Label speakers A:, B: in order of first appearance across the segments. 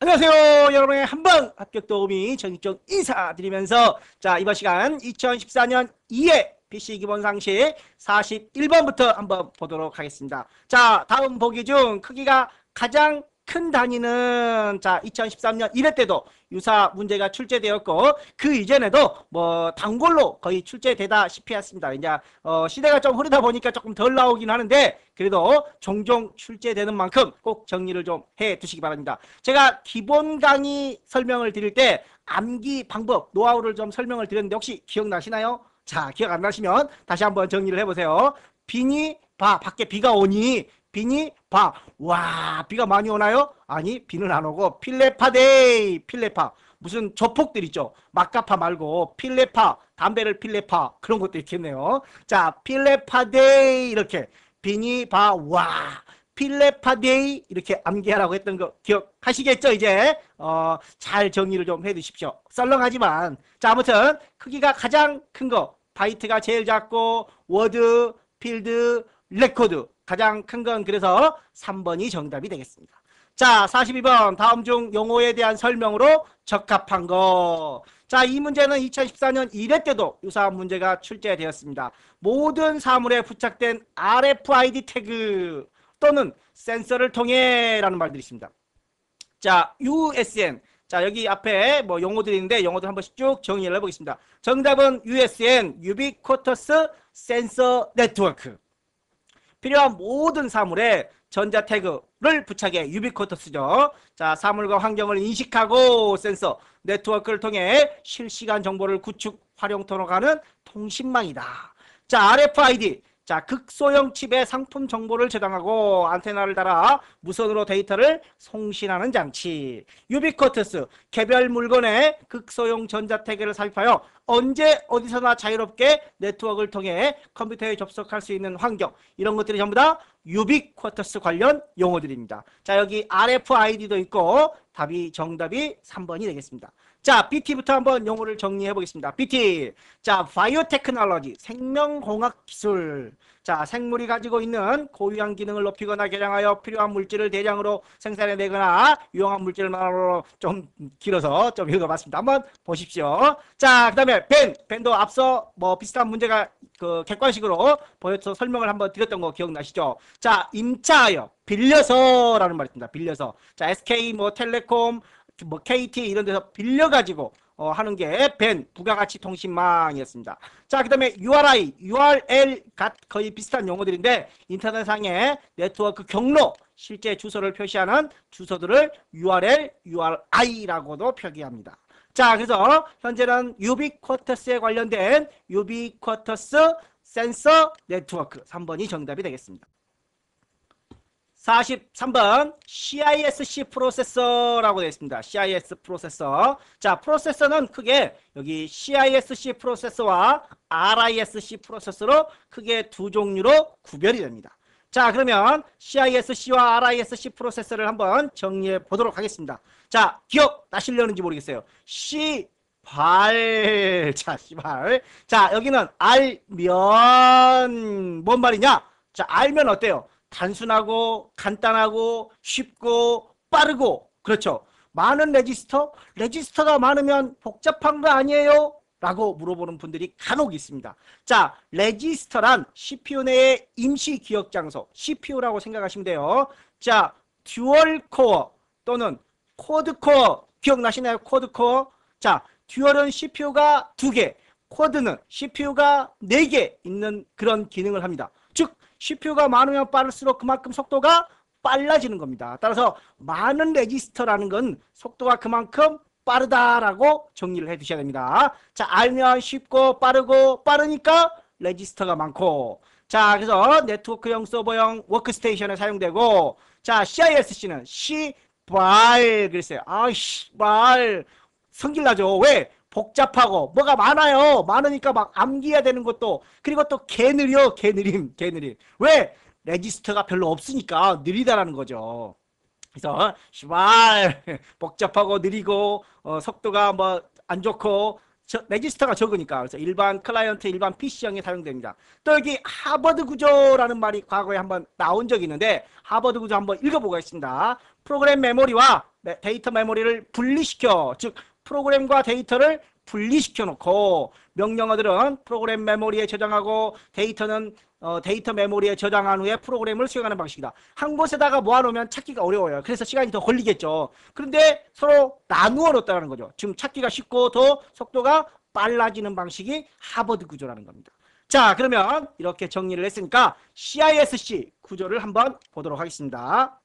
A: 안녕하세요. 여러분의 한방 합격 도우미 정익종 인사드리면서 자, 이번 시간 2014년 2회 PC 기본 상식 41번부터 한번 보도록 하겠습니다. 자, 다음 보기 중 크기가 가장 큰 단위는 자, 2013년 1회 때도 유사 문제가 출제되었고 그 이전에도 뭐 단골로 거의 출제되다시피 했습니다. 이제 시대가 좀 흐르다 보니까 조금 덜 나오긴 하는데 그래도 종종 출제되는 만큼 꼭 정리를 좀 해 두시기 바랍니다. 제가 기본 강의 설명을 드릴 때 암기 방법, 노하우를 좀 설명을 드렸는데 혹시 기억나시나요? 자, 기억 안 나시면 다시 한번 정리를 해보세요. 비니 봐, 밖에 비가 오니 비니 봐. 와, 비가 많이 오나요? 아니, 비는 안 오고 필레파데이, 필레파. 무슨 조폭들 있죠? 막가파 말고 필레파, 담배를 필레파 그런 것도 있겠네요. 자, 필레파데이 이렇게 비니 봐. 와, 필레파데이 이렇게 암기하라고 했던 거 기억하시겠죠? 이제 잘 정리를 좀 해두십시오. 썰렁하지만 자, 아무튼 크기가 가장 큰 거 바이트가 제일 작고 워드, 필드, 레코드 가장 큰 건 그래서 3번이 정답이 되겠습니다. 자, 42번 다음 중 용어에 대한 설명으로 적합한 거. 자, 이 문제는 2014년 1회 때도 유사한 문제가 출제되었습니다. 모든 사물에 부착된 RFID 태그 또는 센서를 통해 라는 말들이 있습니다. 자, USN. 자, 여기 앞에 뭐 용어들이 있는데 용어들 한 번씩 쭉 정리를 해보겠습니다. 정답은 USN, 유비쿼터스 센서 네트워크. 필요한 모든 사물에 전자 태그를 부착해 유비쿼터스죠. 자, 사물과 환경을 인식하고 센서, 네트워크를 통해 실시간 정보를 구축, 활용, 통역하는 통신망이다. 자, RFID. 자, 극소형 칩에 상품 정보를 저장하고 안테나를 달아 무선으로 데이터를 송신하는 장치. 유비쿼터스, 개별 물건에 극소형 전자태그를 삽입하여 언제 어디서나 자유롭게 네트워크를 통해 컴퓨터에 접속할 수 있는 환경. 이런 것들이 전부 다 유비쿼터스 관련 용어들입니다. 자, 여기 RFID도 있고 정답이 3번이 되겠습니다. 자, BT부터 한번 용어를 정리해 보겠습니다. BT. 자, 바이오테크놀로지, 생명공학 기술. 자, 생물이 가지고 있는 고유한 기능을 높이거나 개량하여 필요한 물질을 대량으로 생산해내거나 유용한 물질을 만들어 좀 길어서 좀 읽어봤습니다. 한번 보십시오. 자, 그 다음에 벤도 앞서 뭐 비슷한 문제가 그 객관식으로 보여서 설명을 한번 드렸던 거 기억나시죠? 자, 임차하여, 빌려서라는 말이 있습니다. 빌려서. 자, SK 뭐 텔레콤 뭐 KT 이런 데서 빌려가지고 하는 게 벤 부가가치 통신망이었습니다. 자, 그 다음에 URI, URL 거의 비슷한 용어들인데 인터넷상의 네트워크 경로, 실제 주소를 표시하는 주소들을 URL, URI라고도 표기합니다. 자, 그래서 현재는 유비쿼터스에 관련된 유비쿼터스 센서 네트워크 3번이 정답이 되겠습니다. 43번 CISC 프로세서라고 되어 있습니다. CIS 프로세서. 자, 프로세서는 크게 여기 CISC 프로세서와 RISC 프로세서로 크게 두 종류로 구별이 됩니다. 자, 그러면 CISC와 RISC 프로세서를 한번 정리해 보도록 하겠습니다. 자, 기억 나시려는지 모르겠어요. 시발. 자, 시발. 자, 여기는 알면 뭔 말이냐? 자, 알면 어때요? 단순하고 간단하고 쉽고 빠르고 그렇죠. 많은 레지스터가 많으면 복잡한 거 아니에요? 라고 물어보는 분들이 간혹 있습니다. 자, 레지스터란 CPU 내의 임시 기억 장소 CPU라고 생각하시면 돼요. 자, 듀얼 코어 또는 쿼드 코어 기억나시나요? 쿼드 코어. 자, 듀얼은 CPU가 2개, 쿼드는 CPU가 4개 있는 그런 기능을 합니다. 즉 CPU가 많으면 빠를수록 그만큼 속도가 빨라지는 겁니다. 따라서 많은 레지스터라는 건 속도가 그만큼 빠르다라고 정리를 해 두셔야 됩니다. 자, 알면 쉽고 빠르고 빠르니까 레지스터가 많고 자, 그래서 네트워크형 서버형 워크스테이션에 사용되고 자, CISC는 시발 그랬어요. 아, 시발 성질나죠. 왜? 복잡하고 뭐가 많아요. 많으니까 막 암기해야 되는 것도 그리고 또 개느려 개느림 왜? 레지스터가 별로 없으니까 느리다라는 거죠. 그래서 시발 복잡하고 느리고 속도가 뭐 안 좋고 레지스터가 적으니까 그래서 일반 클라이언트 일반 PC형에 사용됩니다. 또 여기 하버드 구조라는 말이 과거에 한번 나온 적이 있는데 하버드 구조 한번 읽어보겠습니다. 프로그램 메모리와 데이터 메모리를 분리시켜, 즉 프로그램과 데이터를 분리시켜 놓고 명령어들은 프로그램 메모리에 저장하고 데이터는 데이터 메모리에 저장한 후에 프로그램을 수행하는 방식이다. 한 곳에다가 모아놓으면 찾기가 어려워요. 그래서 시간이 더 걸리겠죠. 그런데 서로 나누어 놓았다는 거죠. 지금 찾기가 쉽고 더 속도가 빨라지는 방식이 하버드 구조라는 겁니다. 자, 그러면 이렇게 정리를 했으니까 CISC 구조를 한번 보도록 하겠습니다.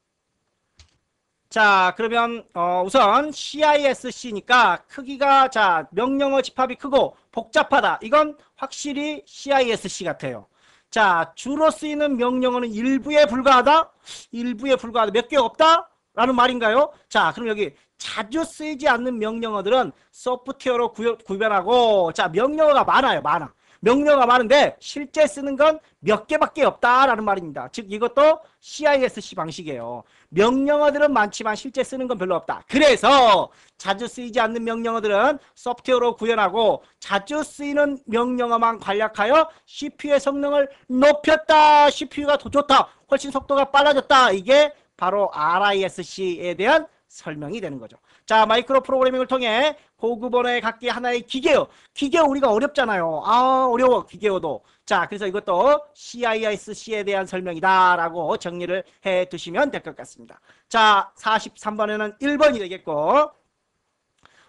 A: 자, 그러면 우선 CISC니까 크기가, 자, 명령어 집합이 크고 복잡하다. 이건 확실히 CISC 같아요. 자, 주로 쓰이는 명령어는 일부에 불과하다? 일부에 불과하다. 몇 개 없다? 라는 말인가요? 자, 그럼 여기 자주 쓰이지 않는 명령어들은 소프트웨어로 구별하고, 자, 명령어가 많아요. 많아. 명령어가 많은데 실제 쓰는 건 몇 개밖에 없다라는 말입니다. 즉 이것도 CISC 방식이에요. 명령어들은 많지만 실제 쓰는 건 별로 없다. 그래서 자주 쓰이지 않는 명령어들은 소프트웨어로 구현하고 자주 쓰이는 명령어만 간략하여 CPU의 성능을 높였다. CPU가 더 좋다. 훨씬 속도가 빨라졌다. 이게 바로 RISC에 대한 설명이 되는 거죠. 자, 마이크로 프로그래밍을 통해 고급 언어의 각기 하나의 기계어. 기계어 우리가 어렵잖아요. 아, 어려워. 기계어도. 자, 그래서 이것도 CISC에 대한 설명이다 라고 정리를 해 두시면 될 것 같습니다. 자, 43번에는 1번이 되겠고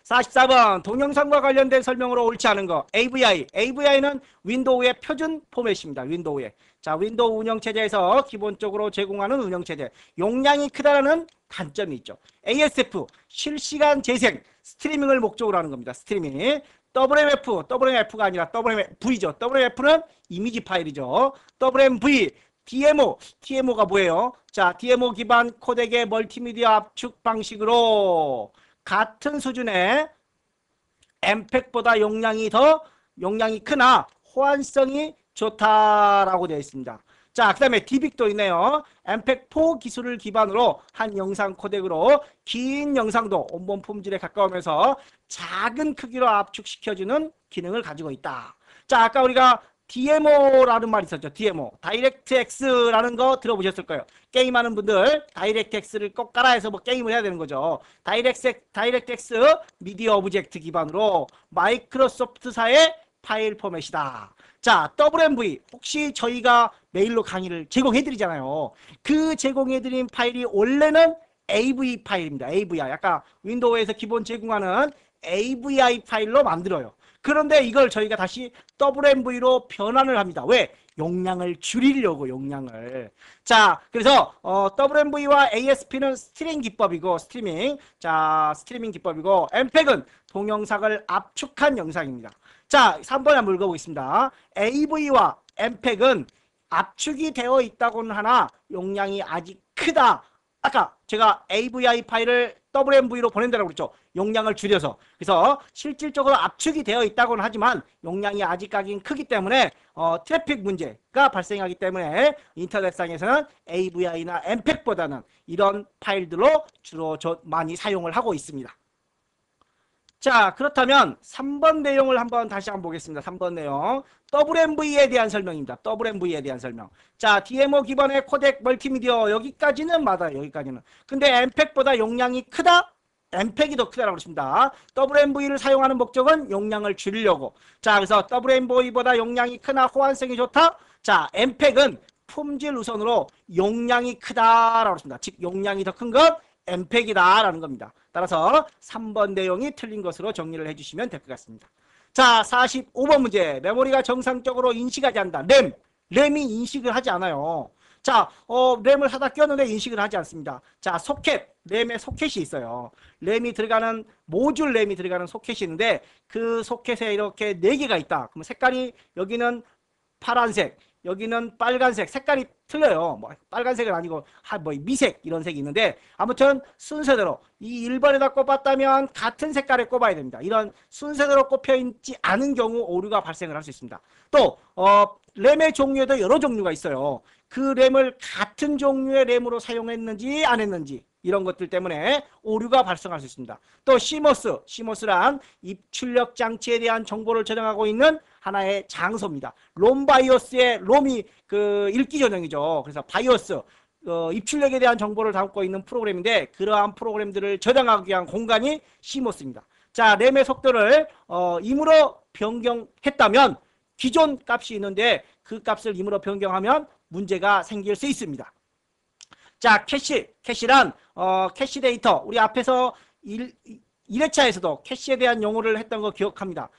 A: 44번 동영상과 관련된 설명으로 옳지 않은 거. AVI. AVI는 윈도우의 표준 포맷입니다. 윈도우에. 자, 윈도우 운영체제에서 기본적으로 제공하는 운영체제. 용량이 크다라는 단점이 있죠. ASF. 실시간 재생. 스트리밍을 목적으로 하는 겁니다. 스트리밍. WMF. WMF가 아니라 WMV죠. WMF는 이미지 파일이죠. WMV. DMO. DMO가 뭐예요? 자, DMO 기반 코덱의 멀티미디어 압축 방식으로 같은 수준의 MPEG보다 용량이 크나 호환성이 좋다라고 되어 있습니다. 자, 그 다음에 DBIC도 있네요. MPEG-4 기술을 기반으로 한 영상 코덱으로 긴 영상도 온본 품질에 가까우면서 작은 크기로 압축시켜주는 기능을 가지고 있다. 자, 아까 우리가 DMO라는 말이 있었죠. DMO. DirectX라는 거 들어보셨을 거예요. 게임하는 분들 DirectX를 꼭 깔아서 뭐 게임을 해야 되는 거죠. DirectX 미디어 오브젝트 기반으로 마이크로소프트사의 파일 포맷이다. 자, WMV. 혹시 저희가 메일로 강의를 제공해드리잖아요. 그 제공해드린 파일이 원래는 AV 파일입니다. AVI. 아까 윈도우에서 기본 제공하는 AVI 파일로 만들어요. 그런데 이걸 저희가 다시 WMV로 변환을 합니다. 왜? 용량을 줄이려고, 용량을. 자, 그래서 WMV와 ASP는 스트리밍 기법이고, 스트리밍 기법이고, MPEG은 동영상을 압축한 영상입니다. 자, 3번에 한번 읽어보겠습니다. AV와 MPEG은 압축이 되어 있다고는 하나 용량이 아직 크다. 아까 제가 AVI 파일을 WMV로 보낸다고 그랬죠. 용량을 줄여서. 그래서 실질적으로 압축이 되어 있다고는 하지만 용량이 아직까지는 크기 때문에 트래픽 문제가 발생하기 때문에 인터넷상에서는 AVI나 MPEG보다는 이런 파일들로 주로 많이 사용을 하고 있습니다. 자, 그렇다면 3번 내용을 다시 한번 보겠습니다. 3번 내용. WMV에 대한 설명입니다. WMV에 대한 설명. 자, DMO 기반의 코덱 멀티미디어 여기까지는 맞아요. 여기까지는. 근데 MPEG보다 용량이 크다? MPEG이 더 크다라고 그랬습니다. WMV를 사용하는 목적은 용량을 줄이려고. 자, 그래서 WMV보다 용량이 크나 호환성이 좋다? 자, MPEG은 품질 우선으로 용량이 크다라고 그랬습니다. 즉, 용량이 더 큰 건 MPEG이다라는 겁니다. 따라서 3번 내용이 틀린 것으로 정리를 해주시면 될 것 같습니다. 자, 45번 문제. 메모리가 정상적으로 인식하지 않는다. 램이 인식을 하지 않아요. 자, 램을 하다 꼈는데 인식을 하지 않습니다. 자, 소켓, 램에 소켓이 있어요. 모듈 램이 들어가는 소켓이 있는데 그 소켓에 이렇게 4개가 있다. 그럼 색깔이 여기는 파란색, 여기는 빨간색, 색깔이 틀려요. 뭐 빨간색은 아니고 미색 이런 색이 있는데 아무튼 순서대로 이 1번에다 꼽았다면 같은 색깔에 꼽아야 됩니다. 이런 순서대로 꼽혀 있지 않은 경우 오류가 발생을 할 수 있습니다. 또 램의 종류에도 여러 종류가 있어요. 그 램을 같은 종류의 램으로 사용했는지 안 했는지 이런 것들 때문에 오류가 발생할 수 있습니다. 또 CMOS란 입출력 장치에 대한 정보를 저장하고 있는 하나의 장소입니다. 롬 바이오스의 롬이 그 읽기 전형이죠. 그래서 바이오스 입출력에 대한 정보를 담고 있는 프로그램인데 그러한 프로그램들을 저장하기 위한 공간이 CMOS입니다. 자, 램의 속도를 임으로 변경했다면 기존 값이 있는데 그 값을 임으로 변경하면 문제가 생길 수 있습니다. 자, 캐시란 캐시 데이터, 우리 앞에서 1회차에서도 캐시에 대한 용어를 했던 거 기억합니다.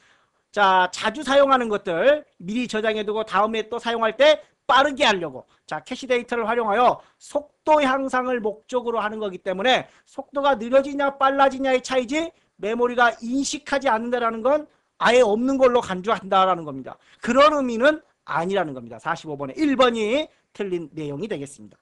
A: 자, 자주 사용하는 것들 미리 저장해두고 다음에 또 사용할 때 빠르게 하려고, 자, 캐시 데이터를 활용하여 속도 향상을 목적으로 하는 거기 때문에 속도가 느려지냐 빨라지냐의 차이지 메모리가 인식하지 않는다라는 건 아예 없는 걸로 간주한다라는 겁니다. 그런 의미는 아니라는 겁니다. 45번에 1번이 틀린 내용이 되겠습니다.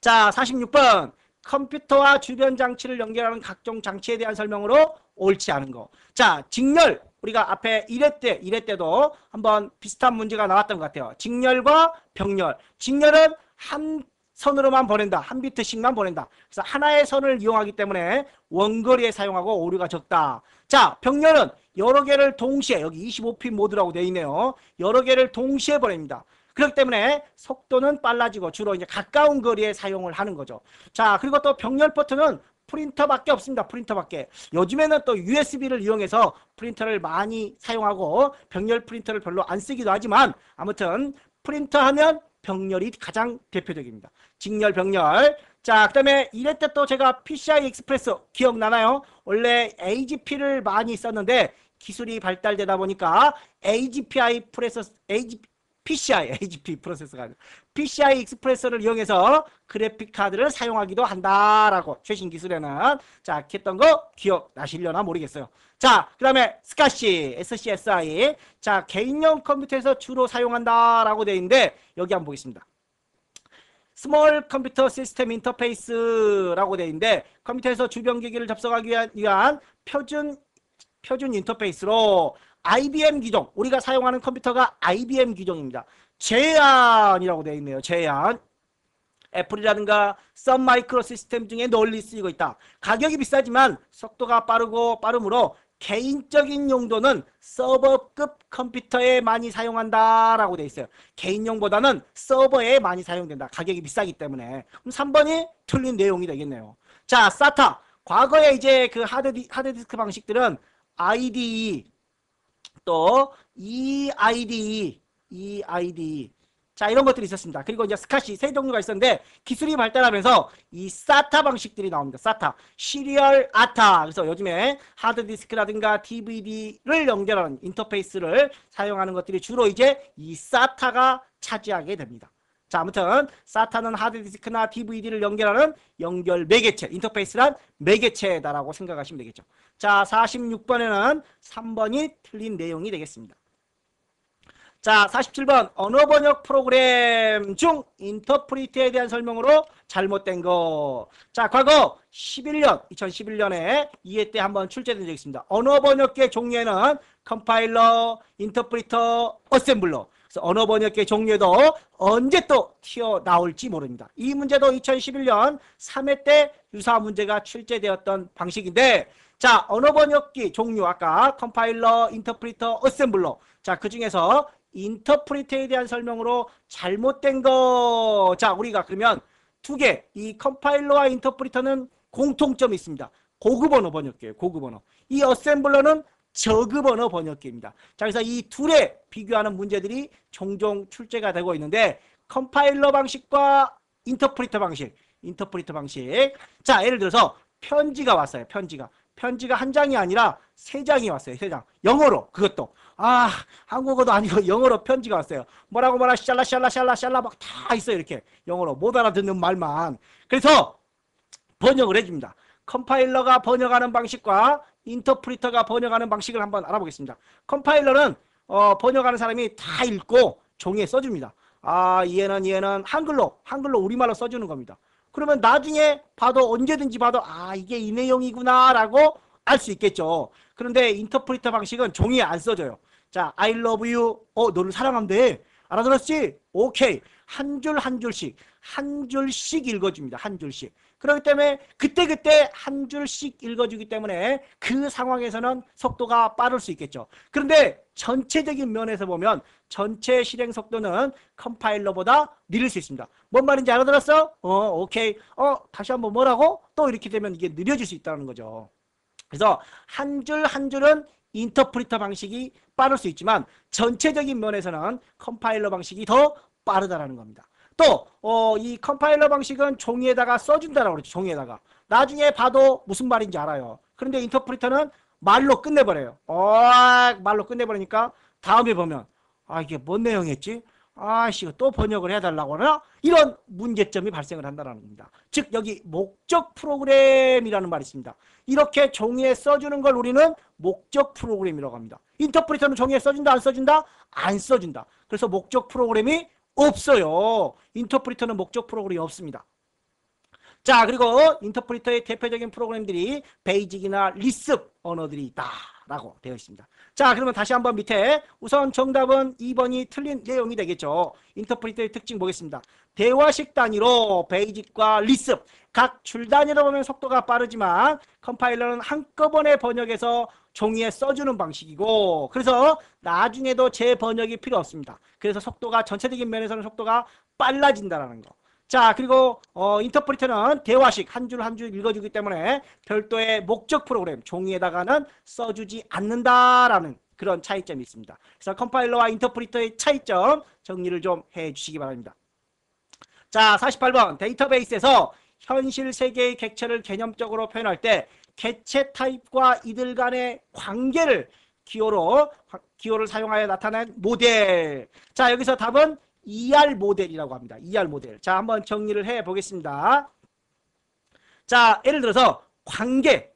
A: 자, 46번. 컴퓨터와 주변 장치를 연결하는 각종 장치에 대한 설명으로 옳지 않은 거. 자, 직렬. 우리가 앞에 1회 때도 한번 비슷한 문제가 나왔던 것 같아요. 직렬과 병렬. 직렬은 한 선으로만 보낸다. 한 비트씩만 보낸다. 그래서 하나의 선을 이용하기 때문에 원거리에 사용하고 오류가 적다. 자, 병렬은 여러 개를 동시에, 여기 25핀 모드라고 되어 있네요. 여러 개를 동시에 보냅니다. 그렇기 때문에 속도는 빨라지고 주로 이제 가까운 거리에 사용을 하는 거죠. 자, 그리고 또 병렬 포트는 프린터밖에 없습니다. 프린터밖에. 요즘에는 또 USB를 이용해서 프린터를 많이 사용하고 병렬 프린터를 별로 안 쓰기도 하지만 아무튼 프린터 하면 병렬이 가장 대표적입니다. 직렬, 병렬. 자, 그 다음에 이럴 때 또 제가 PCI 익스프레스 기억나나요? 원래 AGP를 많이 썼는데 기술이 발달되다 보니까 AGP 프로세서가 아니라 PCI 익스프레서를 이용해서 그래픽 카드를 사용하기도 한다라고 최신 기술에는. 자, 했던 거 기억나시려나 모르겠어요. 자, 그 다음에 SCSI, SCSI. 자, 개인용 컴퓨터에서 주로 사용한다라고 되어 있는데 여기 한번 보겠습니다. 스몰 컴퓨터 시스템 인터페이스라고 되어 있는데 컴퓨터에서 주변 기기를 접속하기 위한 표준 인터페이스로 IBM 기종, 우리가 사용하는 컴퓨터가 IBM 기종입니다. 제안이라고 되어 있네요. 제안. 애플이라든가 썬마이크로 시스템 중에 널리 쓰이고 있다. 가격이 비싸지만 속도가 빠르므로 개인적인 용도는 서버급 컴퓨터에 많이 사용한다라고 되어 있어요. 개인용보다는 서버에 많이 사용된다. 가격이 비싸기 때문에. 그럼 3번이 틀린 내용이 되겠네요. 자, SATA. 과거에 이제 그 하드디스크 방식들은 IDE, 또 EIDE. 자, 이런 것들이 있었습니다. 그리고 이제 스카시 세 종류가 있었는데 기술이 발달하면서 이 SATA 방식들이 나옵니다. SATA, 시리얼 ATA. 그래서 요즘에 하드디스크라든가 DVD를 연결하는 인터페이스를 사용하는 것들이 주로 이제 이 SATA가 차지하게 됩니다. 자, 아무튼 SATA는 하드디스크나 DVD를 연결하는 연결 매개체, 인터페이스란 매개체다라고 생각하시면 되겠죠. 자, 46번에는 3번이 틀린 내용이 되겠습니다. 자, 47번. 언어 번역 프로그램 중 인터프리트에 대한 설명으로 잘못된 거. 자, 과거 2011년에 2회 때 한번 출제된 적이 있습니다. 언어 번역기의 종류에는 컴파일러, 인터프리터, 어셈블러. 그래서 언어 번역기의 종류도 언제 또 튀어나올지 모릅니다. 이 문제도 2011년 3회 때 유사 문제가 출제되었던 방식인데, 자, 언어 번역기 종류 아까 컴파일러, 인터프리터, 어셈블러. 자, 그 중에서 인터프리터에 대한 설명으로 잘못된 거. 자, 우리가 그러면 두 개, 이 컴파일러와 인터프리터는 공통점이 있습니다. 고급 언어 번역기예요. 고급 언어. 이 어셈블러는 저급 언어 번역기입니다. 자, 그래서 이 둘에 비교하는 문제들이 종종 출제가 되고 있는데 컴파일러 방식과 인터프리터 방식. 자, 예를 들어서 편지가 왔어요. 편지가 한 장이 아니라 세 장이 왔어요. 세 장. 영어로. 그것도. 한국어도 아니고 영어로 편지가 왔어요. 뭐라고 샬라 막 다 있어요. 이렇게. 영어로. 못 알아듣는 말만. 그래서 번역을 해줍니다. 컴파일러가 번역하는 방식과 인터프리터가 번역하는 방식을 한번 알아보겠습니다. 컴파일러는 번역하는 사람이 다 읽고 종이에 써줍니다. 얘는 한글로 우리말로 써주는 겁니다. 그러면 나중에 봐도 언제든지 봐도 이게 이 내용이구나 라고 알 수 있겠죠. 그런데 인터프리터 방식은 종이에 안 써져요. 자, I love you. 너를 사랑한대. 알아들었지? 오케이. 한 줄씩 읽어줍니다. 한 줄씩. 그렇기 때문에 그때그때 한 줄씩 읽어주기 때문에 그 상황에서는 속도가 빠를 수 있겠죠. 그런데 전체적인 면에서 보면 전체 실행 속도는 컴파일러보다 느릴 수 있습니다. 뭔 말인지 알아들었어? 오케이. 다시 한번 뭐라고? 또 이렇게 되면 이게 느려질 수 있다는 거죠. 그래서 한 줄 한 줄은 인터프리터 방식이 빠를 수 있지만 전체적인 면에서는 컴파일러 방식이 더 빠르다라는 겁니다. 또 이 컴파일러 방식은 종이에다가 써준다라고 그러죠. 종이에다가. 나중에 봐도 무슨 말인지 알아요. 그런데 인터프리터는 말로 끝내버려요. 말로 끝내버리니까 다음에 보면 이게 뭔 내용이었지? 아씨, 또 번역을 해달라고 하나? 이런 문제점이 발생을 한다는 겁니다. 즉 여기 목적 프로그램이라는 말이 있습니다. 이렇게 종이에 써주는 걸 우리는 목적 프로그램이라고 합니다. 인터프리터는 종이에 써준다 안 써준다? 안 써준다. 그래서 목적 프로그램이 없어요. 인터프리터는 목적 프로그램이 없습니다. 자, 그리고 인터프리터의 대표적인 프로그램들이 베이직이나 리습 언어들이 있다라고 되어 있습니다. 자, 그러면 다시 한번 밑에 우선 정답은 2번이 틀린 내용이 되겠죠. 인터프리터의 특징 보겠습니다. 대화식 단위로 베이직과 리습 각 줄 단위로 보면 속도가 빠르지만 컴파일러는 한꺼번에 번역해서 종이에 써주는 방식이고, 그래서 나중에도 재번역이 필요 없습니다. 그래서 속도가 전체적인 면에서는 속도가 빨라진다는 거. 자, 그리고 인터프리터는 대화식 한 줄 한 줄 읽어주기 때문에 별도의 목적 프로그램 종이에다가는 써주지 않는다라는 그런 차이점이 있습니다. 그래서 컴파일러와 인터프리터의 차이점 정리를 좀 해주시기 바랍니다. 자, 48번 데이터베이스에서 현실 세계의 객체를 개념적으로 표현할 때 객체 타입과 이들 간의 관계를 기호를 사용하여 나타낸 모델. 자, 여기서 답은 ER 모델이라고 합니다. ER 모델. 자, 한번 정리를 해 보겠습니다. 자, 예를 들어서 관계.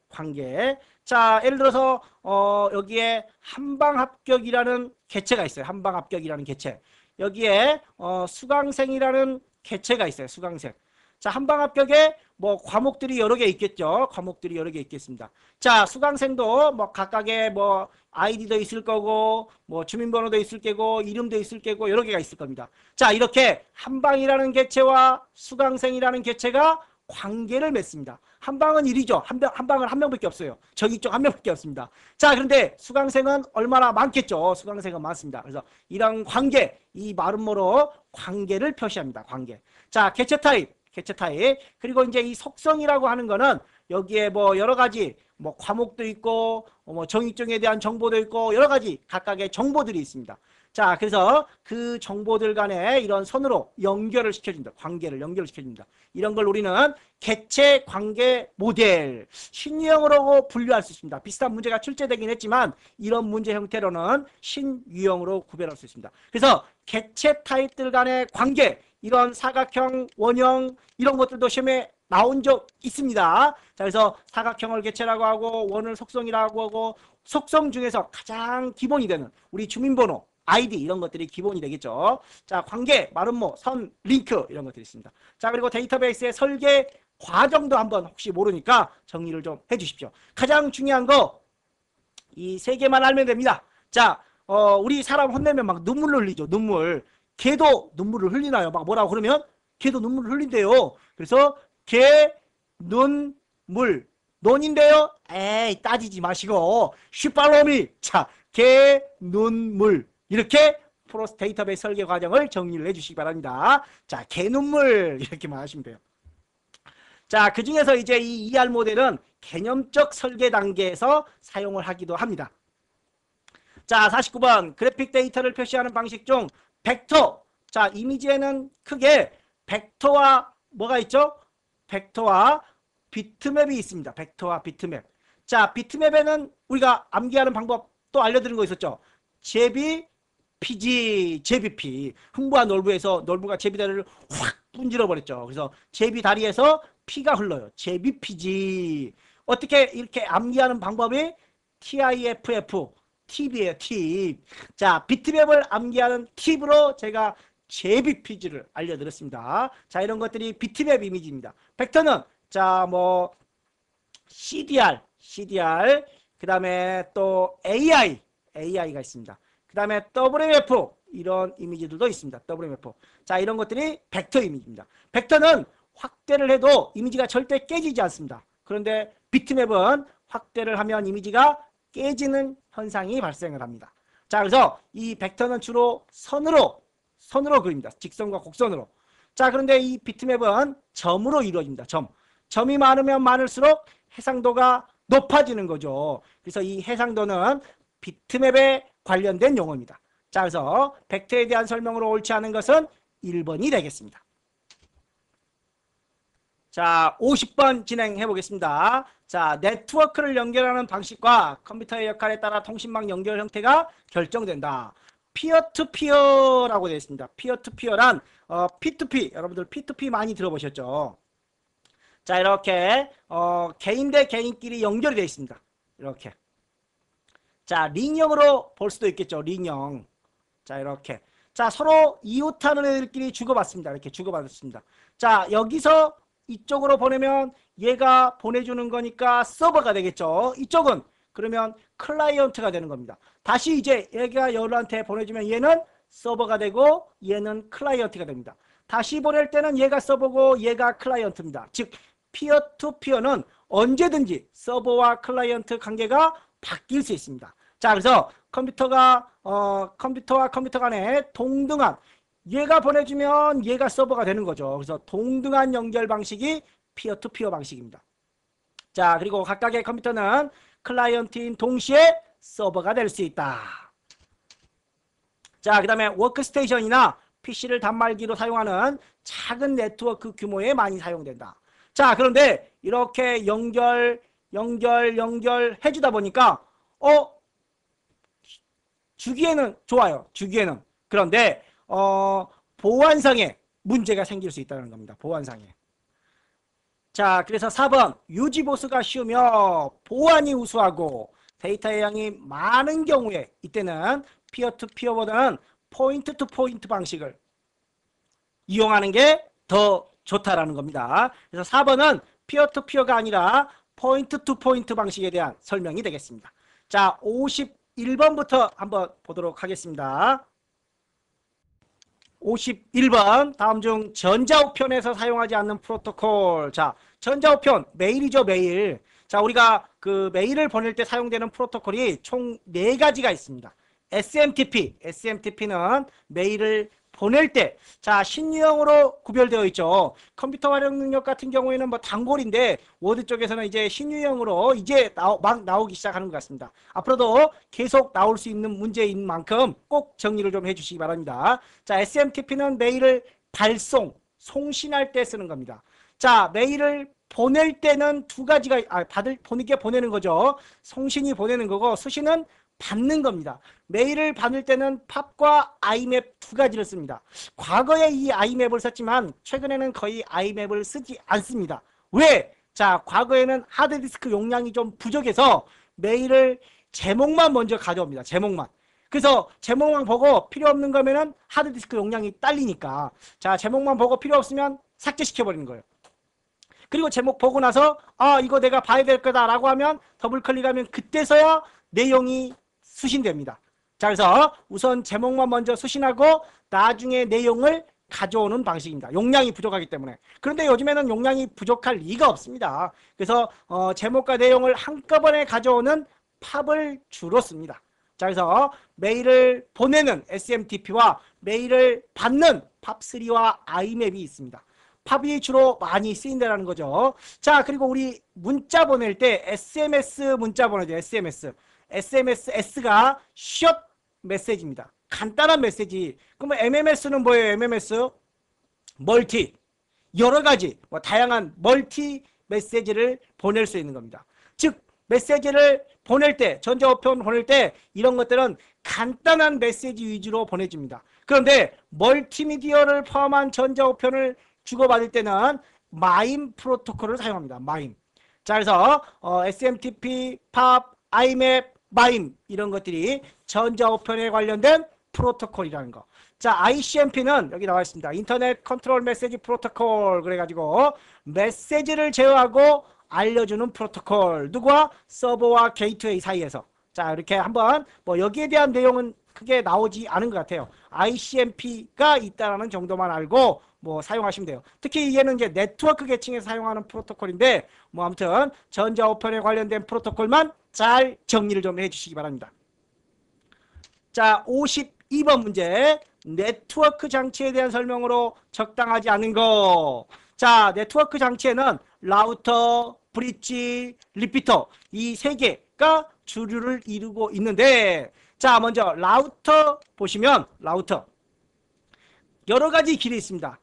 A: 자, 예를 들어서 여기에 한방합격이라는 개체가 있어요. 한방합격이라는 개체. 여기에 수강생이라는 개체가 있어요. 수강생. 자, 한방합격에 뭐 과목들이 여러 개 있겠죠. 과목들이 여러 개 있겠습니다. 자, 수강생도 뭐 각각의 뭐 아이디도 있을 거고 뭐 주민번호도 있을 거고 이름도 있을 거고 여러 개가 있을 겁니다. 자, 이렇게 한방이라는 개체와 수강생이라는 개체가 관계를 맺습니다. 한방은 1이죠. 한방은 한 명밖에 없어요. 저기 쪽 한 명밖에 없습니다. 자, 그런데 수강생은 얼마나 많겠죠. 수강생은 많습니다. 그래서 이런 관계, 이 마름모로 관계를 표시합니다. 관계. 자, 개체 타입. 그리고 이제 이 속성이라고 하는 거는 여기에 뭐 여러 가지 뭐 과목도 있고 뭐 정의점에 대한 정보도 있고 여러 가지 각각의 정보들이 있습니다. 자, 그래서 그 정보들 간에 이런 선으로 연결을 시켜준다. 관계를 연결을 시켜줍니다. 이런 걸 우리는 개체 관계 모델, 신유형으로 분류할 수 있습니다. 비슷한 문제가 출제되긴 했지만 이런 문제 형태로는 신유형으로 구별할 수 있습니다. 그래서 개체 타입들 간의 관계, 이런 사각형, 원형 이런 것들도 시험에 나온 적 있습니다. 자, 그래서 사각형을 개체라고 하고 원을 속성이라고 하고 속성 중에서 가장 기본이 되는 우리 주민번호, 아이디 이런 것들이 기본이 되겠죠. 자, 관계, 마름모, 선, 링크 이런 것들이 있습니다. 자, 그리고 데이터베이스의 설계 과정도 한번 혹시 모르니까 정리를 좀 해주십시오. 가장 중요한 거 이 세 개만 알면 됩니다. 자, 우리 사람 혼내면 막 눈물 흘리죠. 눈물. 개도 눈물을 흘리나요? 막 뭐라고 그러면 개도 눈물을 흘린대요. 그래서 개, 눈, 물. 논인데요? 에이, 따지지 마시고 슈팔로미. 자, 개, 눈, 물. 이렇게 데이터베이스 설계 과정을 정리를 해주시기 바랍니다. 자, 개, 눈물 이렇게만 하시면 돼요. 자, 그 중에서 이제 이 ER 모델은 개념적 설계 단계에서 사용을 하기도 합니다. 자, 49번 그래픽 데이터를 표시하는 방식 중 벡터. 자, 이미지에는 크게 벡터와 뭐가 있죠? 벡터와 비트맵이 있습니다. 벡터와 비트맵. 자, 비트맵에는 우리가 암기하는 방법 또 알려드린 거 있었죠? 제비, 제비피. 흥부와 놀부에서 놀부가 제비 다리를 확 분질러 버렸죠. 그래서 제비 다리에서 피가 흘러요. 제비피지. 어떻게 이렇게 암기하는 방법이 TIFF. 팁이에요, 팁. 자, 비트맵을 암기하는 팁으로 제가 제비피지를 알려드렸습니다. 자, 이런 것들이 비트맵 이미지입니다. 벡터는 자, 뭐 CDR, 그 다음에 또 AI가 있습니다. 그 다음에 WMF 이런 이미지들도 있습니다. WMF. 자, 이런 것들이 벡터 이미지입니다. 벡터는 확대를 해도 이미지가 절대 깨지지 않습니다. 그런데 비트맵은 확대를 하면 이미지가 깨지는 현상이 발생을 합니다. 자, 그래서 이 벡터는 주로 선으로 그립니다. 직선과 곡선으로. 자, 그런데 이 비트맵은 점으로 이루어집니다. 점이 많으면 많을수록 해상도가 높아지는 거죠. 그래서 이 해상도는 비트맵에 관련된 용어입니다. 자, 그래서 벡터에 대한 설명으로 옳지 않은 것은 1번이 되겠습니다. 자, 50번 진행해 보겠습니다. 자, 네트워크를 연결하는 방식과 컴퓨터의 역할에 따라 통신망 연결 형태가 결정된다. 피어투피어라고 되어 있습니다. 피어투피어란 P2P, 여러분들 P2P 많이 들어보셨죠? 자, 이렇게 개인 대 개인끼리 연결이 되어 있습니다. 이렇게. 자, 링형으로 볼 수도 있겠죠. 링형. 자, 이렇게. 자, 서로 이웃하는 애들끼리 주고받습니다. 이렇게 주고받습니다. 자, 여기서 이쪽으로 보내면 얘가 보내주는 거니까 서버가 되겠죠. 이쪽은 그러면 클라이언트가 되는 겁니다. 다시 이제 얘가 얘한테 보내주면 얘는 서버가 되고 얘는 클라이언트가 됩니다. 다시 보낼 때는 얘가 서버고 얘가 클라이언트입니다. 즉 피어투피어는 언제든지 서버와 클라이언트 관계가 바뀔 수 있습니다. 자, 그래서 컴퓨터와 컴퓨터 간에 동등한, 얘가 보내주면 얘가 서버가 되는 거죠. 그래서 동등한 연결 방식이 피어투피어 방식입니다. 자, 그리고 각각의 컴퓨터는 클라이언트인 동시에 서버가 될 수 있다. 자, 그 다음에 워크스테이션이나 PC를 단말기로 사용하는 작은 네트워크 규모에 많이 사용된다. 자, 그런데 이렇게 연결해주다 보니까 주기에는 좋아요. 주기에는. 그런데 보안상에 문제가 생길 수 있다는 겁니다. 보안상에. 자, 그래서 4번 유지보수가 쉬우며 보안이 우수하고 데이터의 양이 많은 경우에 이때는 피어투피어보다는 포인트-투-포인트 방식을 이용하는 게 더 좋다라는 겁니다. 그래서 4번은 피어투피어가 아니라 포인트-투-포인트 방식에 대한 설명이 되겠습니다. 자, 51번부터 한번 보도록 하겠습니다. 51번 다음 중 전자우편에서 사용하지 않는 프로토콜. 자, 전자우편 메일이죠. 메일. 자, 우리가 그 메일을 보낼 때 사용되는 프로토콜이 총 4가지가 있습니다. SMTP는 메일을 보낼 때, 자, 신유형으로 구별되어 있죠. 컴퓨터 활용 능력 같은 경우에는 뭐 단골인데 워드 쪽에서는 이제 신유형으로 이제 막 나오기 시작하는 것 같습니다. 앞으로도 계속 나올 수 있는 문제인 만큼 꼭 정리를 좀 해주시기 바랍니다. 자, SMTP는 메일을 송신할 때 쓰는 겁니다. 자, 메일을 보낼 때는 2가지가, 보내는 거죠. 송신이 보내는 거고, 수신은 받는 겁니다. 메일을 받을 때는 팝과 아이맵 2가지를 씁니다. 과거에 이 아이맵을 썼지만 최근에는 거의 아이맵을 쓰지 않습니다. 왜? 자, 과거에는 하드디스크 용량이 좀 부족해서 메일을 제목만 먼저 가져옵니다. 제목만. 그래서 제목만 보고 필요 없는 거면은 하드디스크 용량이 딸리니까, 자, 제목만 보고 필요 없으면 삭제시켜버리는 거예요. 그리고 제목 보고 나서 이거 내가 봐야 될 거다라고 하면 더블 클릭하면 그때서야 내용이 수신됩니다. 자, 그래서 우선 제목만 먼저 수신하고 나중에 내용을 가져오는 방식입니다. 용량이 부족하기 때문에. 그런데 요즘에는 용량이 부족할 리가 없습니다. 그래서 제목과 내용을 한꺼번에 가져오는 팝을 주로 씁니다. 자, 그래서 메일을 보내는 SMTP와 메일을 받는 팝3와 아이맵이 있습니다. 팝이 주로 많이 쓰인다는 거죠. 자, 그리고 우리 문자 보낼 때 SMS 문자 보내죠. SMS가 숏 메시지입니다. 간단한 메시지. 그러면 MMS는 뭐예요? MMS? 멀티. 여러 가지, 다양한 멀티 메시지를 보낼 수 있는 겁니다. 즉, 메시지를 보낼 때, 전자우편 보낼 때 이런 것들은 간단한 메시지 위주로 보내줍니다. 그런데 멀티미디어를 포함한 전자우편을 주고받을 때는 마임 프로토콜을 사용합니다. 마임. 자, 그래서 SMTP, 팝, 아이맵, 마임 이런 것들이 전자우편에 관련된 프로토콜이라는 거. 자, ICMP는 여기 나와 있습니다. 인터넷 컨트롤 메시지 프로토콜. 그래가지고 메시지를 제어하고 알려주는 프로토콜. 누구와? 서버와 게이트웨이 사이에서. 자, 이렇게 한번 여기에 대한 내용은 크게 나오지 않은 것 같아요. ICMP가 있다는 정도만 알고 뭐 사용하시면 돼요. 특히 얘는 이제 네트워크 계층에서 사용하는 프로토콜인데 뭐 아무튼 전자우편에 관련된 프로토콜만 잘 정리를 좀 해주시기 바랍니다. 자, 52번 문제. 네트워크 장치에 대한 설명으로 적당하지 않은 거. 자, 네트워크 장치에는 라우터, 브릿지, 리피터 이 세 개가 주류를 이루고 있는데, 자, 먼저 라우터 보시면 라우터 여러 가지 길이 있습니다.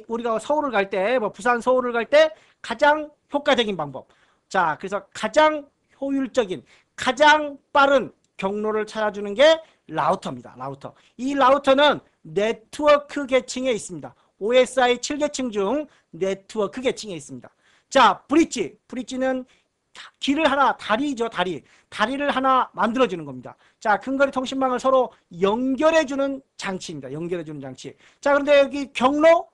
A: 우리가 서울을 갈 때, 뭐 부산 서울을 갈 때 가장 효과적인 방법. 자, 그래서 가장 효율적인, 가장 빠른 경로를 찾아주는 게 라우터입니다. 라우터. 이 라우터는 네트워크 계층에 있습니다. OSI 7계층 중 네트워크 계층에 있습니다. 자, 브릿지. 브릿지는 길을 하나, 다리죠, 다리. 다리를 하나 만들어주는 겁니다. 자, 근거리 통신망을 서로 연결해주는 장치입니다. 연결해주는 장치. 자, 그런데 여기 경로?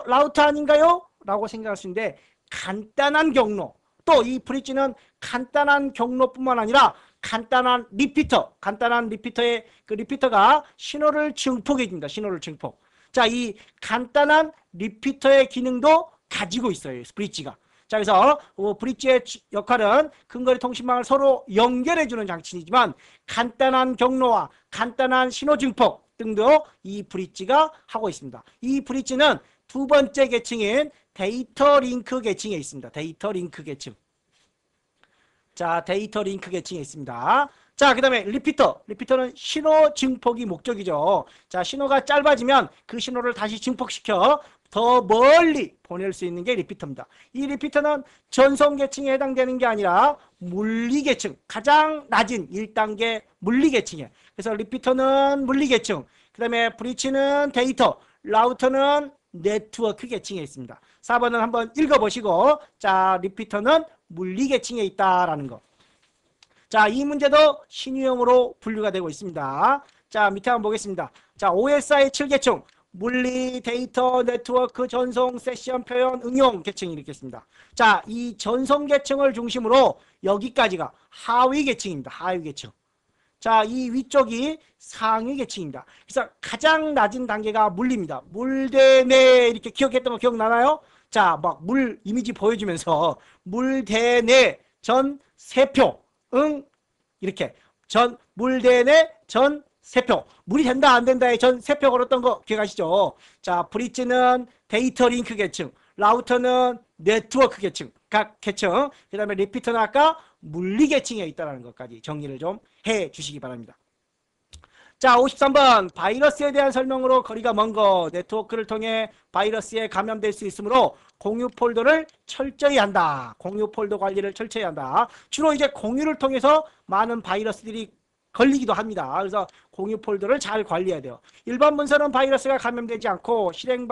A: 라우터 아닌가요? 라고 생각할 수 있는데, 간단한 경로. 또 이 브릿지는 간단한 경로뿐만 아니라 간단한 리피터. 간단한 리피터의 그 리피터가 신호를 증폭해줍니다. 신호를 증폭. 자, 이 간단한 리피터의 기능도 가지고 있어요. 브릿지가. 자, 그래서 브릿지의 역할은 근거리 통신망을 서로 연결해주는 장치이지만 간단한 경로와 간단한 신호 증폭 등도 이 브릿지가 하고 있습니다. 이 브릿지는 두 번째 계층인 데이터 링크 계층에 있습니다. 데이터 링크 계층. 자, 데이터 링크 계층에 있습니다. 자, 그 다음에 리피터. 리피터는 신호 증폭이 목적이죠. 자, 신호가 짧아지면 그 신호를 다시 증폭시켜 더 멀리 보낼 수 있는 게 리피터입니다. 이 리피터는 전송 계층에 해당되는 게 아니라 물리 계층, 가장 낮은 1단계 물리 계층이에요. 그래서 리피터는 물리 계층, 그 다음에 브릿지는 데이터, 라우터는 네트워크 계층에 있습니다. 4번은 한번 읽어보시고, 자, 리피터는 물리 계층에 있다라는 거. 자, 이 문제도 신유형으로 분류가 되고 있습니다. 자, 밑에 한번 보겠습니다. 자, OSI 7계층. 물리, 데이터, 네트워크, 전송, 세션, 표현, 응용 계층이 이렇게 있습니다. 자, 이 전송 계층을 중심으로 여기까지가 하위 계층입니다. 하위 계층. 자, 이 위쪽이 상위 계층입니다. 그래서 가장 낮은 단계가 물리입니다. 물대내 이렇게 기억했던 거 기억나나요? 자, 막 물 이미지 보여주면서 물대내 전 세표 이렇게 물대내 전 세표. 물이 된다 안 된다의 전 세표 걸었던 거 기억하시죠? 자, 브릿지는 데이터 링크 계층, 라우터는 네트워크 계층, 각 계층, 그 다음에 리피터는 아까 물리 계층에 있다는 것까지 정리를 좀 해 주시기 바랍니다. 자, 53번 바이러스에 대한 설명으로 거리가 먼 거. 네트워크를 통해 바이러스에 감염될 수 있으므로 공유 폴더를 철저히 한다. 공유 폴더 관리를 철저히 한다. 주로 이제 공유를 통해서 많은 바이러스들이 걸리기도 합니다. 그래서 공유 폴더를 잘 관리해야 돼요. 일반 문서는 바이러스가 감염되지 않고 실행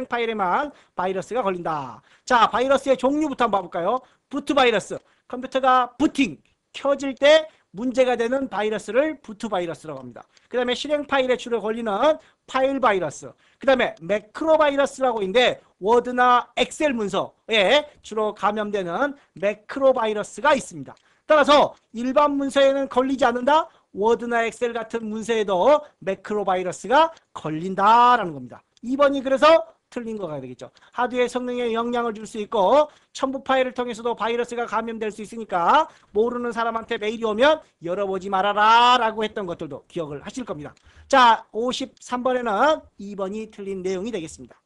A: 파일에만 바이러스가 걸린다. 자, 바이러스의 종류부터 한번 봐볼까요? 부트 바이러스. 컴퓨터가 부팅, 켜질 때 문제가 되는 바이러스를 부트 바이러스라고 합니다. 그 다음에 실행 파일에 주로 걸리는 파일 바이러스. 그 다음에 매크로 바이러스라고 있는데 워드나 엑셀 문서에 주로 감염되는 매크로 바이러스가 있습니다. 따라서 일반 문서에는 걸리지 않는다. 워드나 엑셀 같은 문서에도 매크로 바이러스가 걸린다라는 겁니다. 2번이 그래서 틀린 거가 되겠죠. 하드웨어 성능에 영향을 줄 수 있고 첨부 파일을 통해서도 바이러스가 감염될 수 있으니까 모르는 사람한테 메일이 오면 열어보지 말아라 라고 했던 것들도 기억을 하실 겁니다. 자, 53번에는 2번이 틀린 내용이 되겠습니다.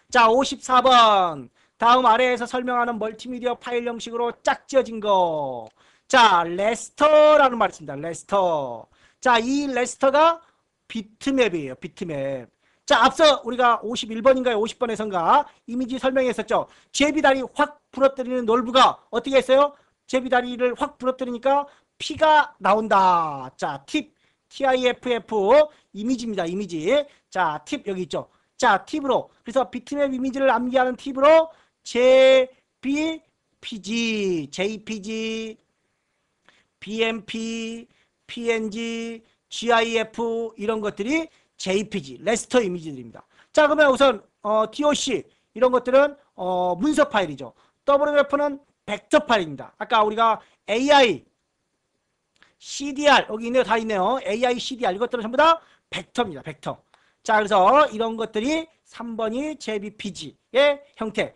A: 자, 54번 다음 아래에서 설명하는 멀티미디어 파일 형식으로 짝지어진 거. 자, 레스터라는 말이 있습니다. 레스터. 자, 이 레스터가 비트맵이에요. 비트맵. 자, 앞서 우리가 51번인가요? 50번에선가 이미지 설명했었죠. 제비다리 확 부러뜨리는 놀부가 어떻게 했어요? 제비다리를 확 부러뜨리니까 피가 나온다. 자, TIFF 이미지입니다. 이미지. 자, 팁 여기 있죠. 자, 팁으로. 그래서 비트맵 이미지를 암기하는 팁으로 JPG, BMP, PNG, GIF 이런 것들이 JPG, 레스터 이미지들입니다. 자, 그러면 우선 DOC 이런 것들은 문서 파일이죠. WF는 벡터 파일입니다. 아까 우리가 AI, CDR 여기 있네요. 다 있네요. AI, CDR 이것들은 전부 다 벡터입니다. 벡터. 자, 그래서 이런 것들이 3번이 JPG의 형태,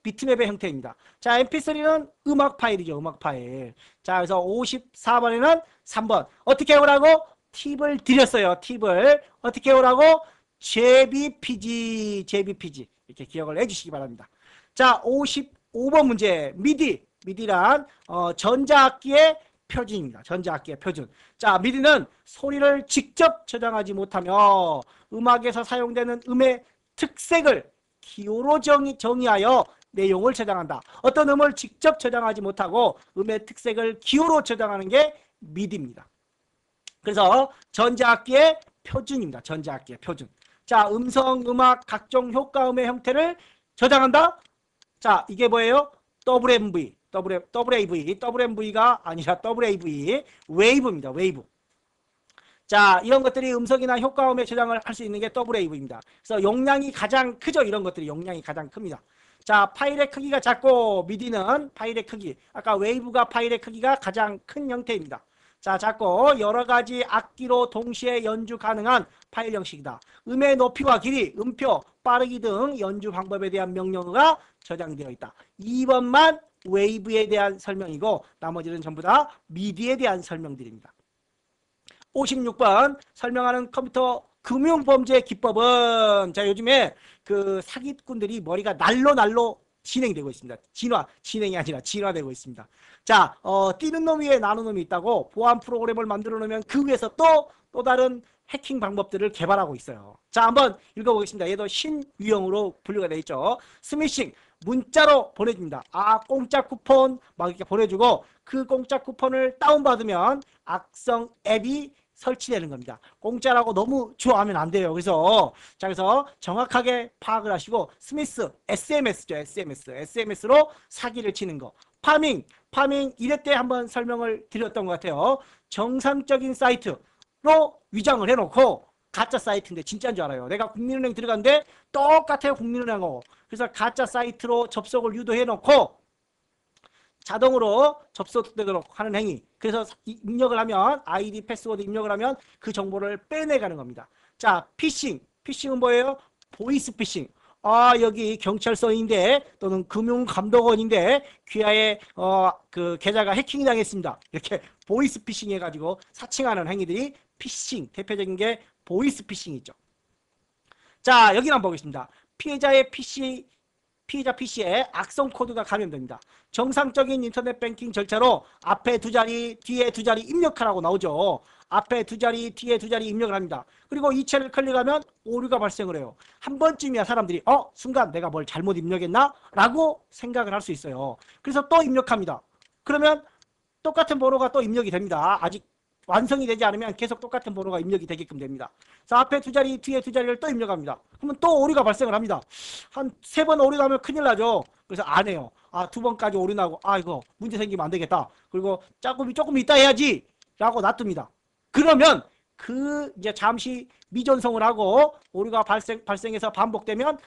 A: 비트맵의 형태입니다. 자, MP3는 음악 파일이죠. 음악 파일. 자, 그래서 54번에는 3번. 어떻게 해오라고? 팁을 드렸어요. 팁을. 어떻게 해오라고? JPG. 이렇게 기억을 해주시기 바랍니다. 자, 55번 문제. 미디. 미디란 전자악기의 표준입니다. 전자악기의 표준. 자, 미디는 소리를 직접 저장하지 못하며 음악에서 사용되는 음의 특색을 기호로 정의하여 내용을 저장한다. 어떤 음을 직접 저장하지 못하고 음의 특색을 기호로 저장하는 게 미디입니다. 그래서 전자악기의 표준입니다. 전자악기의 표준. 자, 음성, 음악, 각종 효과음의 형태를 저장한다. 자, 이게 뭐예요? WMV가 아니라 WAV, 웨이브입니다. 웨이브. 자, 이런 것들이 음성이나 효과음의 저장을 할 수 있는 게 WAV입니다. 그래서 용량이 가장 크죠. 이런 것들이 용량이 가장 큽니다. 자, 파일의 크기가 작고 미디는 파일의 크기, 아까 웨이브가 파일의 크기가 가장 큰 형태입니다. 자, 작고 여러 가지 악기로 동시에 연주 가능한 파일 형식이다. 음의 높이와 길이, 음표, 빠르기 등 연주 방법에 대한 명령어가 저장되어 있다. 2번만 웨이브에 대한 설명이고 나머지는 전부 다 미디에 대한 설명들입니다. 56번 설명하는 컴퓨터 금융범죄 기법은, 자, 요즘에 그 사기꾼들이 머리가 날로 진행되고 있습니다. 진행이 아니라 진화되고 있습니다. 자, 뛰는 놈 위에 나는 놈이 있다고 보안 프로그램을 만들어 놓으면 그 위에서 또 다른 해킹 방법들을 개발하고 있어요. 자, 한번 읽어보겠습니다. 얘도 신유형으로 분류가 되어 있죠. 스미싱, 문자로 보내줍니다. 아, 공짜 쿠폰 막 이렇게 보내주고 그 공짜 쿠폰을 다운받으면 악성 앱이 설치되는 겁니다. 공짜라고 너무 좋아하면 안 돼요. 그래서 정확하게 파악을 하시고 스미스, SMS죠. SMS로 사기를 치는 거. 파밍 이럴 때 한번 설명을 드렸던 것 같아요. 정상적인 사이트로 위장을 해놓고 가짜 사이트인데 진짜인 줄 알아요. 내가 국민은행 들어갔는데 똑같아요. 국민은행하고. 그래서 가짜 사이트로 접속을 유도해놓고 자동으로 접속되도록 하는 행위. 그래서 입력을 하면 아이디, 패스워드 입력을 하면 그 정보를 빼내가는 겁니다. 자, 피싱은 뭐예요? 보이스 피싱. 아, 여기 경찰서인데 또는 금융감독원인데 귀하의 그 계좌가 해킹 당했습니다. 이렇게 보이스 피싱 해가지고 사칭하는 행위들이 피싱. 대표적인 게 보이스 피싱이죠. 자, 여기 한번 보겠습니다. 피해자 PC에 악성 코드가 감염됩니다. 정상적인 인터넷 뱅킹 절차로 앞에 2자리, 뒤에 2자리 입력하라고 나오죠. 앞에 2자리, 뒤에 2자리 입력을 합니다. 그리고 이체를 클릭하면 오류가 발생을 해요. 한 번쯤이야 사람들이 순간 내가 뭘 잘못 입력했나? 라고 생각을 할 수 있어요. 그래서 또 입력합니다. 그러면 똑같은 번호가 또 입력이 됩니다. 아직 완성이 되지 않으면 계속 똑같은 번호가 입력이 되게끔 됩니다. 자, 앞에 2자리, 뒤에 2자리를 또 입력합니다. 그러면 또 오류가 발생을 합니다. 한 3번 오류 나면 큰일 나죠. 그래서 안 해요. 아, 2번까지 오류 나고, 이거 문제 생기면 안 되겠다. 그리고 조금 이따 해야지. 라고 놔둡니다. 그러면 이제 잠시 미전송을 하고 오류가 발생해서 반복되면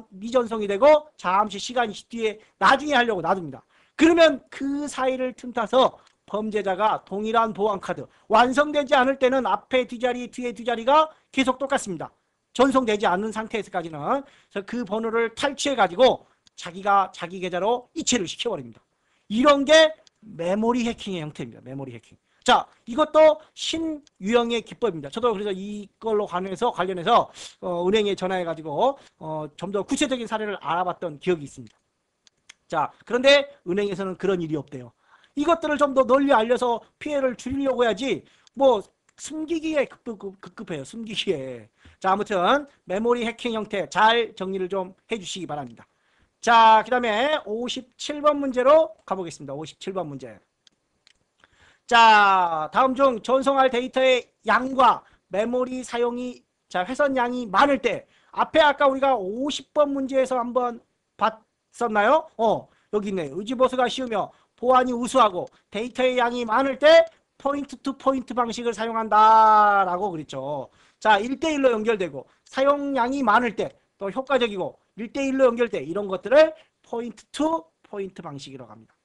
A: 미전송이 되고 잠시 시간이 뒤에 나중에 하려고 놔둡니다. 그러면 그 사이를 틈타서 범죄자가 동일한 보안카드, 완성되지 않을 때는 앞에 2자리, 뒤에 2자리가 계속 똑같습니다. 전송되지 않는 상태에서까지는. 그래서 그 번호를 탈취해가지고 자기가 자기 계좌로 이체를 시켜버립니다. 이런 게 메모리 해킹의 형태입니다. 메모리 해킹. 자, 이것도 신유형의 기법입니다. 저도 그래서 이걸로 관련해서 은행에 전화해가지고 좀 더 구체적인 사례를 알아봤던 기억이 있습니다. 자, 그런데 은행에서는 그런 일이 없대요. 이것들을 좀 더 널리 알려서 피해를 줄이려고 해야지 숨기기에 급급해요. 숨기기에. 자, 아무튼 메모리 해킹 형태 잘 정리를 좀 해주시기 바랍니다. 자, 그 다음에 57번 문제로 가보겠습니다. 57번 문제. 자, 다음 중 전송할 데이터의 양과 메모리 사용이 회선량이 많을 때 앞에 아까 우리가 50번 문제에서 한번 봤었나요? 여기 있네. 의지보수가 쉬우며 보안이 우수하고 데이터의 양이 많을 때 포인트 투 포인트 방식을 사용한다 라고 그랬죠. 자, 1대1로 연결되고 사용량이 많을 때 또 효과적이고 1대1로 연결돼 이런 것들을 포인트 투 포인트 방식이라고 합니다.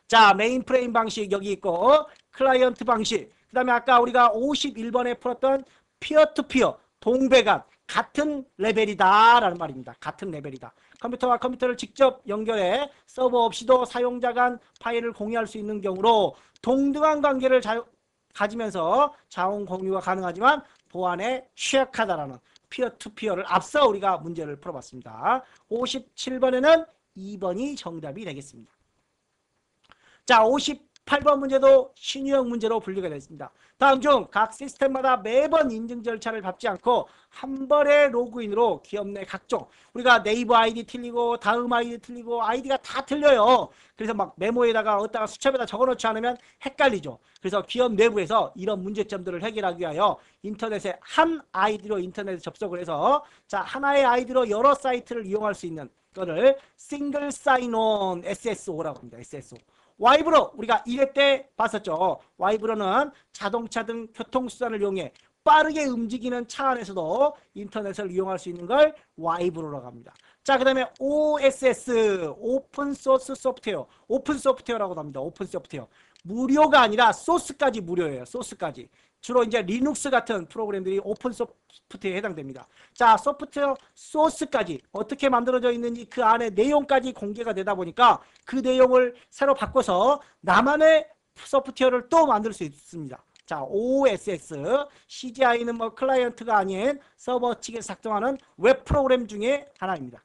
A: 자, 메인 프레임 방식 여기 있고 클라이언트 방식, 그 다음에 아까 우리가 51번에 풀었던 피어 투 피어 동배간 같은 레벨이다라는 말입니다. 같은 레벨이다. 컴퓨터와 컴퓨터를 직접 연결해 서버 없이도 사용자 간 파일을 공유할 수 있는 경우로 동등한 관계를 가지면서 자원 공유가 가능하지만 보안에 취약하다라는 피어투피어를 앞서 우리가 문제를 풀어봤습니다. 57번에는 2번이 정답이 되겠습니다. 자, 58번 문제도 신유형 문제로 분류가 되었습니다. 다음 중 각 시스템마다 매번 인증 절차를 밟지 않고 한 번의 로그인으로 기업 내 각종, 우리가 네이버 아이디 틀리고 다음 아이디 틀리고 아이디가 다 틀려요. 그래서 막 메모에다가 어디다가 수첩에다 적어놓지 않으면 헷갈리죠. 그래서 기업 내부에서 이런 문제점들을 해결하기 위하여 인터넷에 한 아이디로 인터넷에 접속을 해서 자, 하나의 아이디로 여러 사이트를 이용할 수 있는 거를 싱글 사인온 SSO라고 합니다. SSO. 와이브로 우리가 1회 때 봤었죠. 와이브로는 자동차 등 교통수단을 이용해 빠르게 움직이는 차 안에서도 인터넷을 이용할 수 있는 걸 와이브로라고 합니다. 자, 그 다음에 OSS, 오픈소스 소프트웨어, 오픈 소프트웨어라고 합니다. 오픈 소프트웨어. 무료가 아니라 소스까지 무료예요. 소스까지. 주로 이제 리눅스 같은 프로그램들이 오픈 소프트웨어에 해당됩니다. 자, 소프트웨어 소스까지 어떻게 만들어져 있는지 그 안에 내용까지 공개가 되다 보니까 그 내용을 새로 바꿔서 나만의 소프트웨어를 또 만들 수 있습니다. 자, OSS, CGI는 뭐 클라이언트가 아닌 서버 측에서 작동하는 웹 프로그램 중에 하나입니다.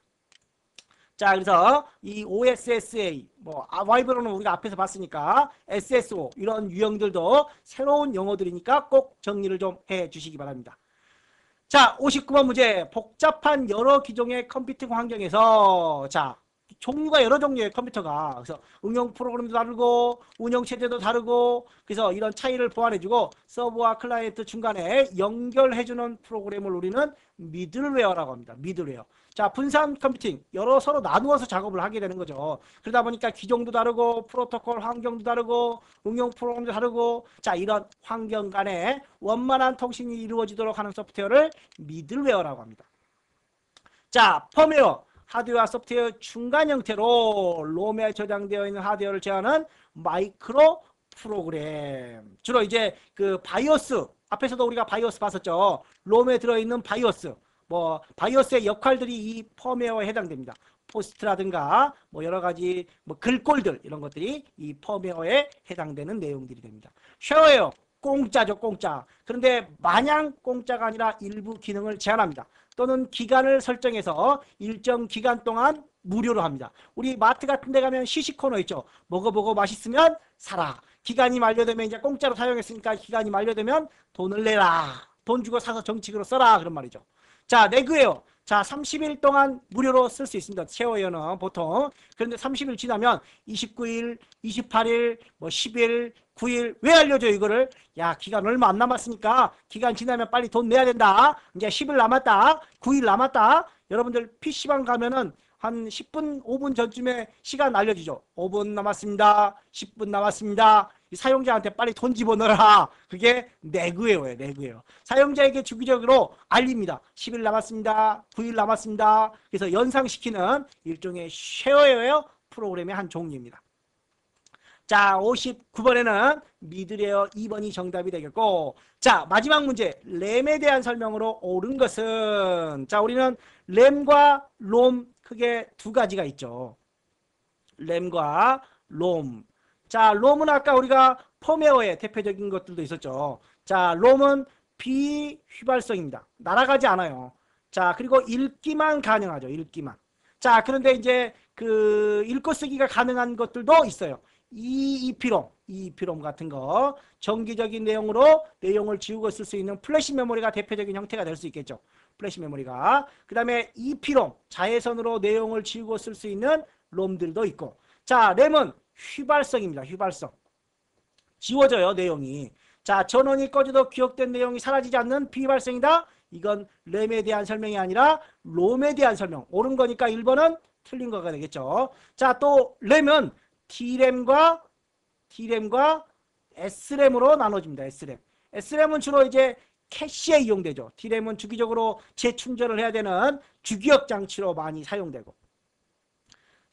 A: 자, 그래서 이 OSSA, 와이브로는 우리가 앞에서 봤으니까 SSO 이런 유형들도 새로운 용어들이니까 꼭 정리를 좀 해 주시기 바랍니다. 자, 59번 문제. 복잡한 여러 기종의 컴퓨팅 환경에서 자, 종류가 여러 종류의 컴퓨터가 그래서 응용 프로그램도 다르고 운영 체제도 다르고 그래서 이런 차이를 보완해주고 서버와 클라이언트 중간에 연결해주는 프로그램을 우리는 미들웨어라고 합니다. 미들웨어. 자, 분산 컴퓨팅 여러 서로 나누어서 작업을 하게 되는 거죠. 그러다 보니까 기종도 다르고 프로토콜 환경도 다르고 응용 프로그램도 다르고 자, 이런 환경 간에 원만한 통신이 이루어지도록 하는 소프트웨어를 미들웨어라고 합니다. 자, 펌웨어 하드웨어와 소프트웨어 중간 형태로 롬에 저장되어 있는 하드웨어를 제어하는 마이크로 프로그램. 주로 이제 그 바이오스, 앞에서도 우리가 바이오스 봤었죠. 롬에 들어있는 바이오스. 바이오스의 역할들이 이 펌웨어에 해당됩니다. 포스트라든가 여러 가지 글꼴들 이런 것들이 이 펌웨어에 해당되는 내용들이 됩니다. 쉐어웨어 공짜죠, 공짜. 그런데 마냥 공짜가 아니라 일부 기능을 제한합니다. 또는 기간을 설정해서 일정 기간 동안 무료로 합니다. 우리 마트 같은 데 가면 시식 코너 있죠. 먹어보고 맛있으면 사라. 기간이 만료되면 이제 공짜로 사용했으니까 기간이 만료되면 돈을 내라. 돈 주고 사서 정식으로 써라. 그런 말이죠. 자, 내그웨어. 자, 30일 동안 무료로 쓸 수 있습니다. 쉐어웨어는 보통. 그런데 30일 지나면 29일, 28일, 10일, 9일. 왜 알려줘요, 이거를? 야, 기간 얼마 안 남았으니까 기간 지나면 빨리 돈 내야 된다. 이제 10일 남았다. 9일 남았다. 여러분들 PC방 가면은 한 10분, 5분 전쯤에 시간 알려주죠. 5분 남았습니다. 10분 남았습니다. 사용자한테 빨리 돈 집어넣어라. 그게 내그웨어예요. 내그웨어. 사용자에게 주기적으로 알립니다. 10일 남았습니다. 9일 남았습니다. 그래서 연상시키는 일종의 쉐어웨어 프로그램의 한 종류입니다. 자, 59번에는 미드웨어 2번이 정답이 되겠고 자, 마지막 문제. 램에 대한 설명으로 옳은 것은 자, 우리는 램과 롬 크게 두 가지가 있죠. 램과 롬. 자, 롬은 아까 우리가 펌웨어의 대표적인 것들도 있었죠. 자, 롬은 비휘발성입니다. 날아가지 않아요. 자, 그리고 읽기만 가능하죠. 읽기만. 자, 그런데 이제 그 읽고 쓰기가 가능한 것들도 있어요. EEPROM 같은 거. 정기적인 내용으로 내용을 지우고 쓸 수 있는 플래시 메모리가 대표적인 형태가 될 수 있겠죠. 플래시 메모리가. 그 다음에 EPROM, 자외선으로 내용을 지우고 쓸 수 있는 롬들도 있고. 자, 램은 휘발성입니다. 휘발성. 지워져요, 내용이. 자, 전원이 꺼져도 기억된 내용이 사라지지 않는 비휘발성이다. 이건 램에 대한 설명이 아니라 롬에 대한 설명. 옳은 거니까 1번은 틀린 거가 되겠죠. 자, 또 램은 D램과 S램으로 나눠집니다. S램. S램은 주로 이제 캐시에 이용되죠. D램은 주기적으로 재충전을 해야 되는 주기억 장치로 많이 사용되고.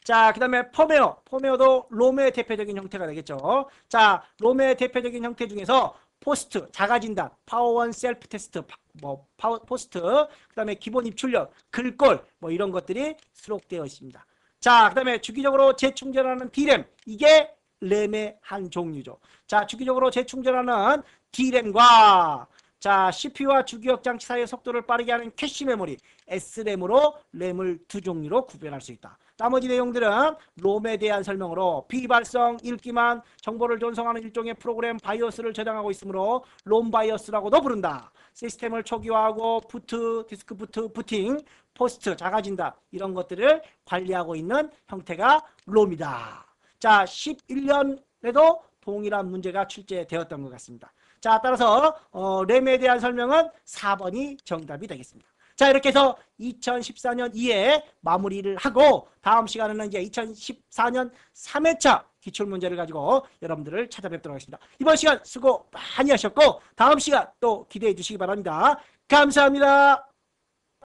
A: 자, 그 다음에 펌웨어도 롬의 대표적인 형태가 되겠죠. 자, 롬의 대표적인 형태 중에서 포스트, 자가진단, 파워원 셀프 테스트, 뭐 파워 포스트, 그다음에 기본 입출력, 글꼴 뭐 이런 것들이 수록되어 있습니다. 자, 그다음에 주기적으로 재충전하는 D램, 이게 램의 한 종류죠. 자, 주기적으로 재충전하는 D램과 자, CPU와 주기억 장치 사이의 속도를 빠르게 하는 캐시 메모리, SRAM으로 램을 두 종류로 구별할 수 있다. 나머지 내용들은 롬에 대한 설명으로 비발성, 읽기만 정보를 전송하는 일종의 프로그램 바이오스를 저장하고 있으므로 롬 바이오스라고도 부른다. 시스템을 초기화하고 부트, 디스크 부트, 부팅, 포스트, 자가진단 이런 것들을 관리하고 있는 형태가 롬이다. 자, 11년에도 동일한 문제가 출제되었던 것 같습니다. 자, 따라서 램에 대한 설명은 4번이 정답이 되겠습니다. 자, 이렇게 해서 2014년 2회 마무리를 하고 다음 시간에는 이제 2014년 3회차 기출문제를 가지고 여러분들을 찾아뵙도록 하겠습니다. 이번 시간 수고 많이 하셨고 다음 시간 또 기대해 주시기 바랍니다. 감사합니다.